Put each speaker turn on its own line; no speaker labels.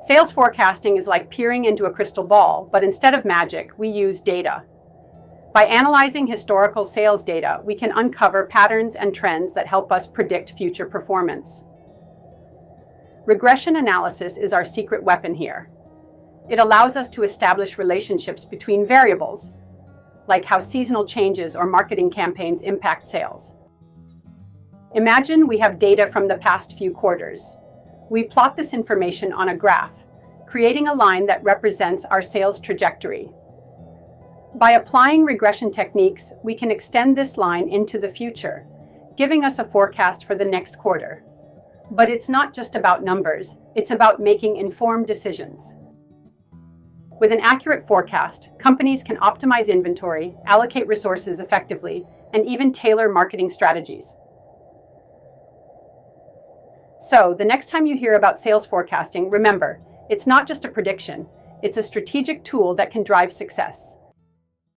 Sales forecasting is like peering into a crystal ball, but instead of magic, we use data. By analyzing historical sales data, we can uncover patterns and trends that help us predict future performance. Regression analysis is our secret weapon here. It allows us to establish relationships between variables, like how seasonal changes or marketing campaigns impact sales. Imagine we have data from the past few quarters. We plot this information on a graph, creating a line that represents our sales trajectory. By applying regression techniques, we can extend this line into the future, giving us a forecast for the next quarter. But it's not just about numbers, it's about making informed decisions. With an accurate forecast, companies can optimize inventory, allocate resources effectively, and even tailor marketing strategies. So, the next time you hear about sales forecasting, remember, it's not just a prediction, it's a strategic tool that can drive success.